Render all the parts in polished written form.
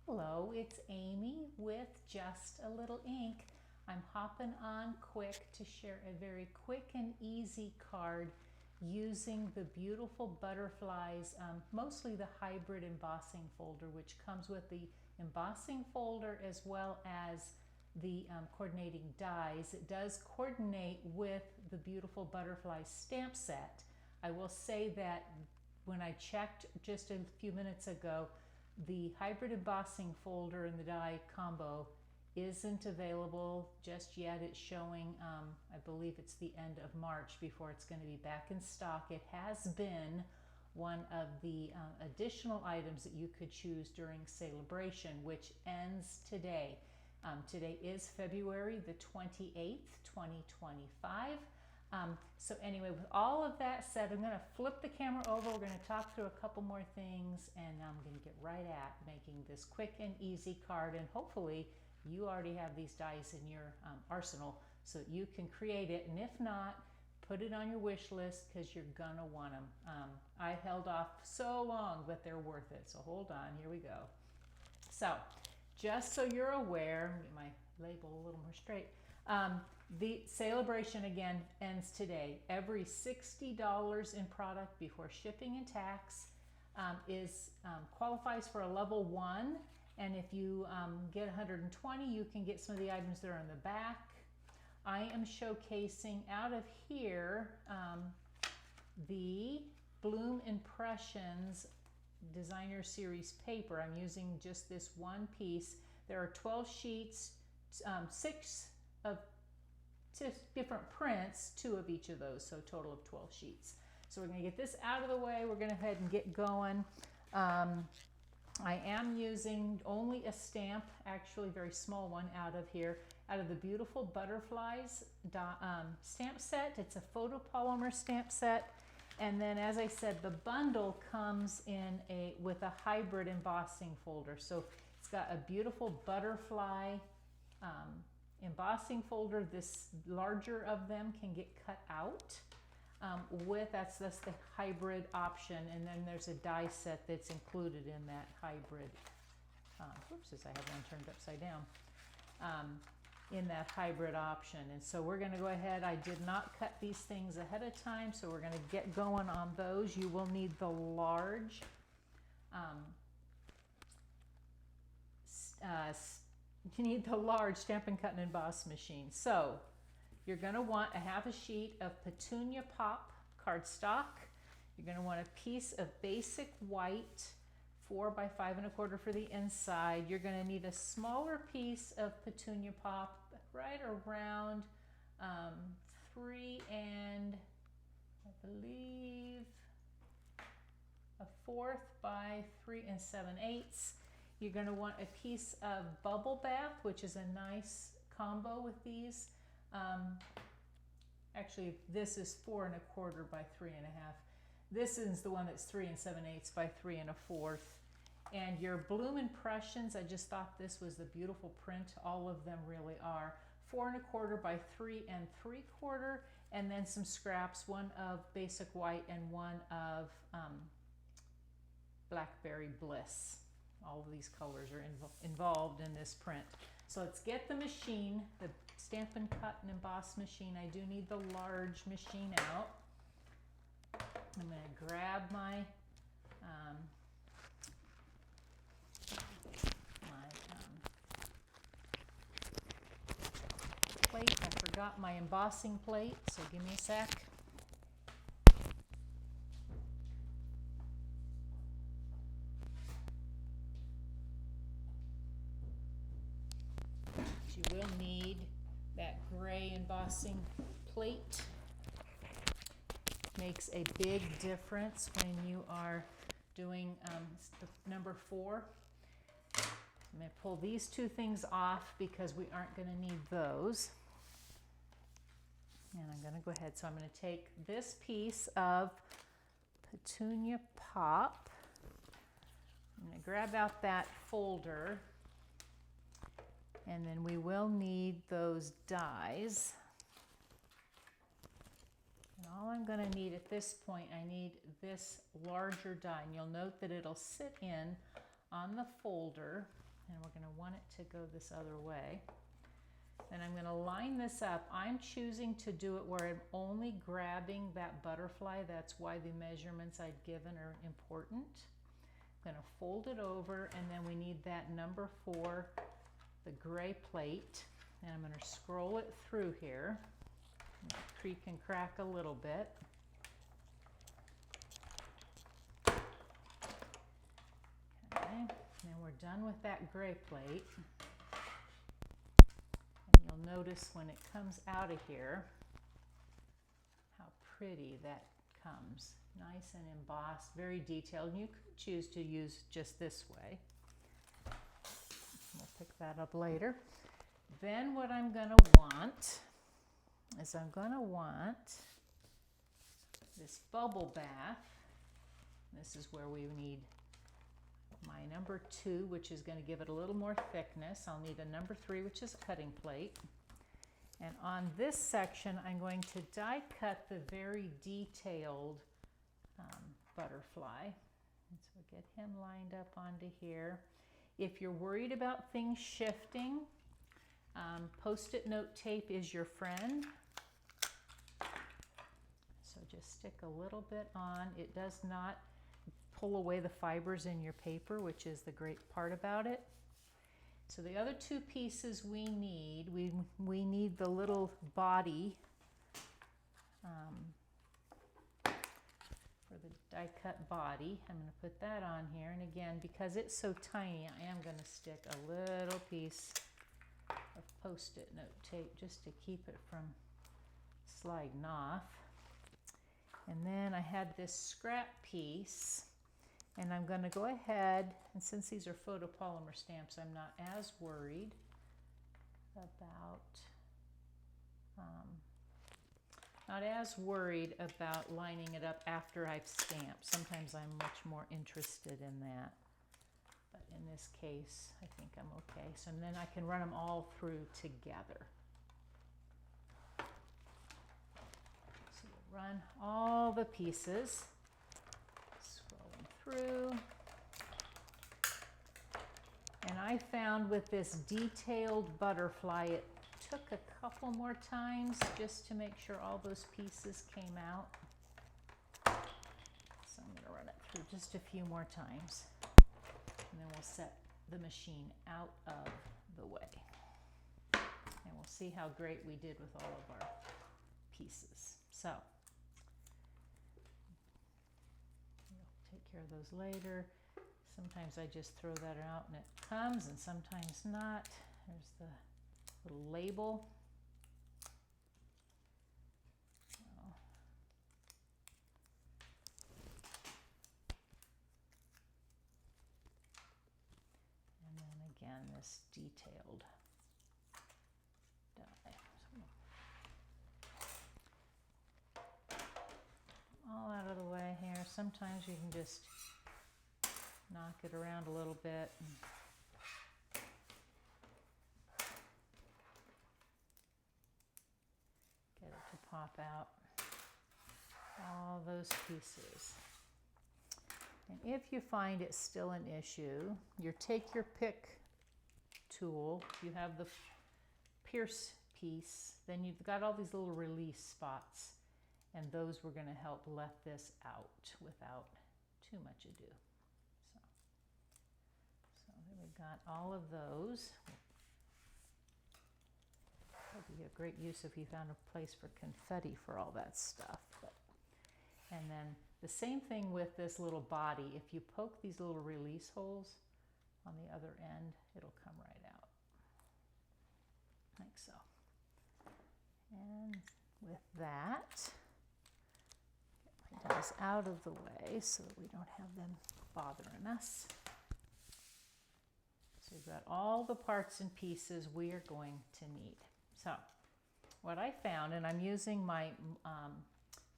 Hello, it's Amy with Just a Little Ink. I'm hopping on quick to share a very quick and easy card using the beautiful butterflies, mostly the hybrid embossing folder, which comes with the embossing folder as well as the coordinating dies. It does coordinate with the beautiful butterfly stamp set. I will say that when I checked just a few minutes ago, the hybrid embossing folder and the die combo isn't available just yet. It's showing, I believe it's the end of March before it's going to be back in stock. It has been one of the additional items that you could choose during Sale-a-Bration, which ends today. Today is February the 28th, 2025. So anyway, with all of that said, I'm going to flip the camera over. We're going to talk through a couple more things, and I'm going to get right at making this quick and easy card. And hopefully you already have these dies in your arsenal so that you can create it. And if not, put it on your wish list because you're going to want them. I held off so long, but they're worth it. So hold on, here we go. So just so you're aware, get my label a little more straight. The Sale-a-Bration again ends today. Every $60 in product before shipping and tax qualifies for a level 1, and if you get 120, you can get some of the items that are in the back. I am showcasing out of here the Bloom Impressions Designer Series paper. I'm using just this one piece. There are 12 sheets, 6 of different prints, 2 of each of those, so a total of 12 sheets. So we're going to get this out of the way. We're going to head and get going. I am using only a stamp, actually a very small one out of here, out of the beautiful Butterflies stamp set. It's a photopolymer stamp set. And then, as I said, the bundle comes in with a hybrid embossing folder. So it's got a beautiful butterfly embossing folder. This larger of them can get cut out that's the hybrid option, and then there's a die set that's included in that hybrid. Whoopsies, I have one turned upside down. In that hybrid option. And so we're going to go ahead. I did not cut these things ahead of time, so we're going to get going on those. You will need the large Stampin' Cut and Emboss machine. So you're going to want a half a sheet of Petunia Pop cardstock. You're going to want a piece of basic white 4 by 5 1/4 for the inside. You're going to need a smaller piece of Petunia Pop, right around 3 and I believe 1/4 by 3 7/8. You're going to want a piece of Bubble Bath, which is a nice combo with these. Actually, this is 4 1/4 by 3 1/2. This is the one that's 3 7/8 by 3 1/4. And your Bloom Impressions, I just thought this was the beautiful print. All of them really are. 4 1/4 by 3 3/4. And then some scraps, one of Basic White and one of Blackberry Bliss. All of these colors are involved in this print. So let's get the machine, the Stampin' Cut and Emboss machine. I do need the large machine out. I'm going to grab my plate. I forgot my embossing plate, so give me a sec. You will need that gray embossing plate. Makes a big difference when you are doing the number 4. I'm going to pull these 2 things off because we aren't going to need those. And I'm going to go ahead. So I'm going to take this piece of Petunia Pop. I'm going to grab out that folder. And then we will need those dies. And all I'm going to need at this point, I need this larger die. And you'll note that it'll sit in on the folder. and we're going to want it to go this other way. And I'm going to line this up. I'm choosing to do it where I'm only grabbing that butterfly. That's why the measurements I've given are important. I'm going to fold it over, and then we need that number 4, the gray plate. And I'm going to scroll it through here. Creak and crack a little bit. Okay, and we're done with that gray plate. And you'll notice when it comes out of here, how pretty that comes. Nice and embossed, very detailed. You could choose to use just this way. We'll pick that up later. Then what I'm going to want is I'm going to want this bubble bath. This is where we need my number 2, which is going to give it a little more thickness. I'll need a number 3, which is a cutting plate. And on this section, I'm going to die cut the very detailed butterfly. And so get him lined up onto here. If you're worried about things shifting, Post-it note tape is your friend. So just stick a little bit on. It does not pull away the fibers in your paper, which is the great part about it. So the other 2 pieces we need, we need the little body for the die cut body. I'm going to put that on here, and again, because it's so tiny, I am going to stick a little piece of Post-it note tape just to keep it from sliding off. And then I had this scrap piece, and I'm going to go ahead, and since these are photopolymer stamps, I'm not as worried about lining it up after I've stamped. Sometimes I'm much more interested in that. But in this case, I think I'm okay. So then I can run them all through together. So we'll run all the pieces, scrolling through. And I found with this detailed butterfly, it took a couple more times just to make sure all those pieces came out. So I'm going to run it through just a few more times. And then we'll set the machine out of the way. And we'll see how great we did with all of our pieces. So, we'll take care of those later. Sometimes I just throw that out and it comes, and sometimes not. There's the little label. And then again, this detailed die. All out of the way here. Sometimes you can just knock it around a little bit. Get it to pop out. All those pieces. And if you find it's still an issue, you take your pick tool, you have the pierce piece, then you've got all these little release spots, and those were going to help let this out without too much ado. So then we've got all of those. That'd be a great use if you found a place for confetti for all that stuff. And then the same thing with this little body. If you poke these little release holes on the other end, it'll come right out, like so. And with that, get my dies out of the way so that we don't have them bothering us. So we've got all the parts and pieces we are going to need. So what I found, and I'm using my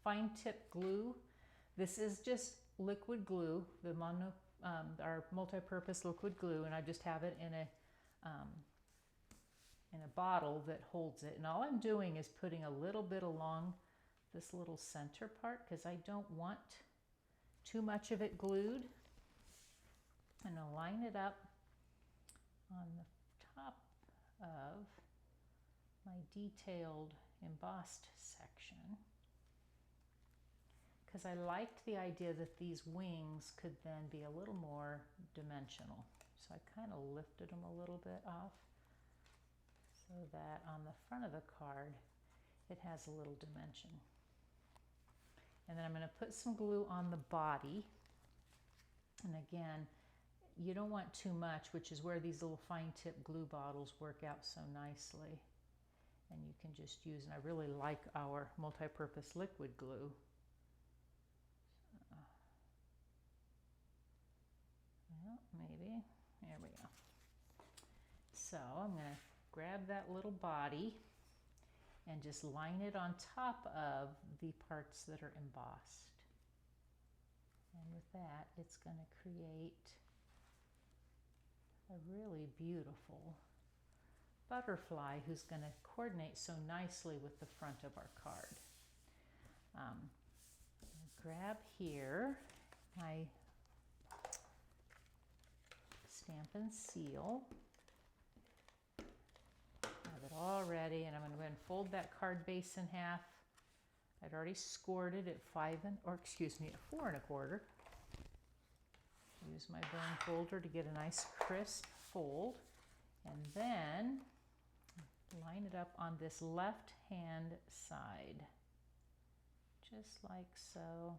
fine tip glue. This is just liquid glue, our multi-purpose liquid glue, and I just have it in a bottle that holds it. And all I'm doing is putting a little bit along this little center part because I don't want too much of it glued. And I'll line it up on the top of my detailed embossed section, because I liked the idea that these wings could then be a little more dimensional. So I kind of lifted them a little bit off so that on the front of the card it has a little dimension. And then I'm going to put some glue on the body. And again, you don't want too much, which is where these little fine tip glue bottles work out so nicely. And you can just use, and I really like our multi-purpose liquid glue. Well, maybe, there we go. So I'm going to grab that little body and just line it on top of the parts that are embossed. And with that, it's going to create a really beautiful butterfly who's going to coordinate so nicely with the front of our card. Grab here my Stampin' seal. Have it all ready, and I'm going to go ahead and fold that card base in half. I'd already scored it at 4 1/4. Use my bone folder to get a nice crisp fold, and then line it up on this left hand side, just like so.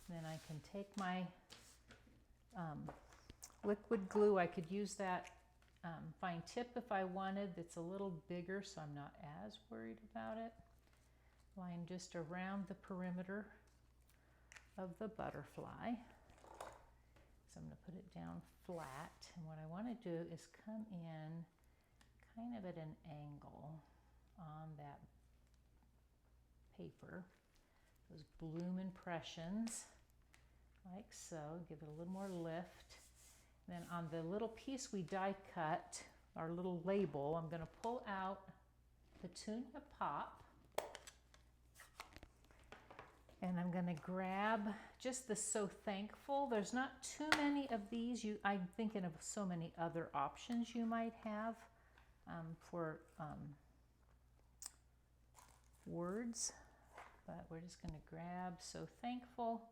Then I can take my liquid glue. I could use that fine tip if I wanted. It's a little bigger, so I'm not as worried about it. Line just around the perimeter of the butterfly. So I'm going to put it down flat. And what I want to do is come in kind of at an angle on that paper. Those bloom impressions, like so. Give it a little more lift. Then on the little piece we die cut, our little label, I'm going to pull out Petunia Pop. And I'm going to grab just the So Thankful. There's not too many of these. I'm thinking of so many other options you might have for words. But we're just going to grab So Thankful.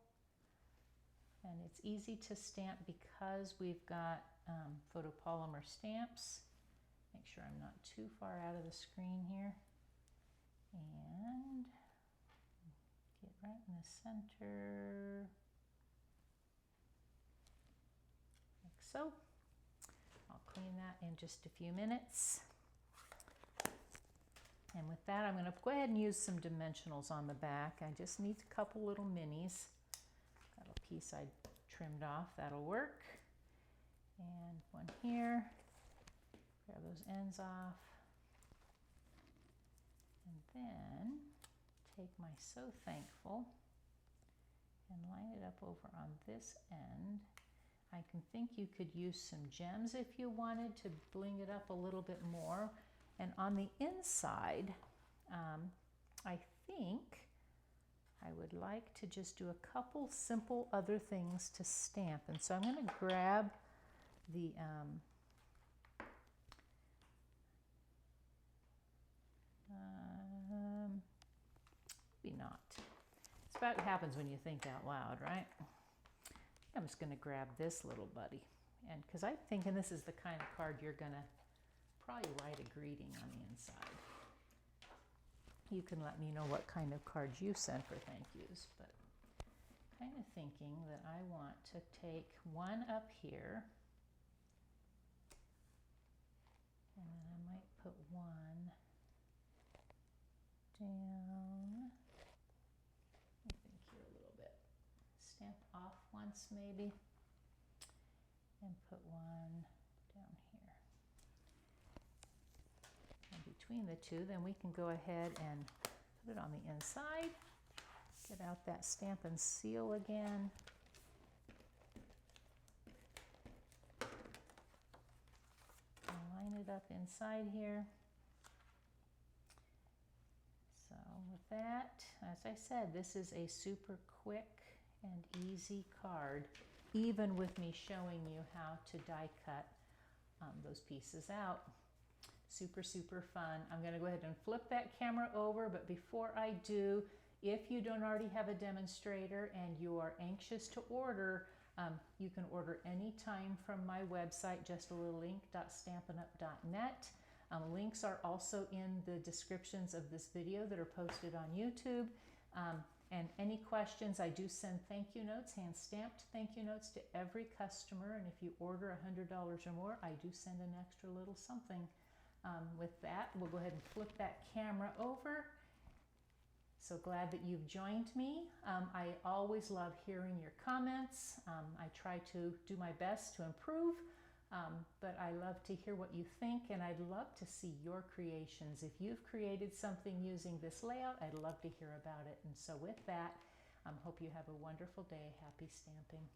And it's easy to stamp because we've got photopolymer stamps. Make sure I'm not too far out of the screen here. And get right in the center, like so. I'll clean that in just a few minutes. And with that, I'm going to go ahead and use some dimensionals on the back. I just need a couple little minis. Got a piece I trimmed off, that'll work. And one here. Grab those ends off. And then take my So Thankful and line it up over on this end. I can think you could use some gems if you wanted to bling it up a little bit more. And on the inside, I think I would like to just do a couple simple other things to stamp. And so I'm going to grab the maybe not. It's about what happens when you think out loud, right? I'm just going to grab this little buddy. And because I'm thinking this is the kind of card you're going to probably write a greeting on the inside. You can let me know what kind of cards you send for thank yous, but kind of thinking that I want to take one up here, and then I might put one down. I think here a little bit. Stamp off once maybe, and put one down here. And between the two, then we can go ahead and put it on the inside. Get out that Stampin' seal again. And line it up inside here. So with that, as I said, this is a super quick and easy card, even with me showing you how to die cut those pieces out. Super, super fun. I'm going to go ahead and flip that camera over, but before I do, if you don't already have a demonstrator and you are anxious to order, you can order anytime from my website, justalittlelink.stampinup.net. Links are also in the descriptions of this video that are posted on YouTube. And any questions, I do send thank you notes, hand-stamped thank you notes to every customer. And if you order $100 or more, I do send an extra little something. With that, we'll go ahead and flip that camera over. So glad that you've joined me. I always love hearing your comments. I try to do my best to improve, but I love to hear what you think, and I'd love to see your creations. If you've created something using this layout, I'd love to hear about it. And so with that, hope you have a wonderful day. Happy stamping.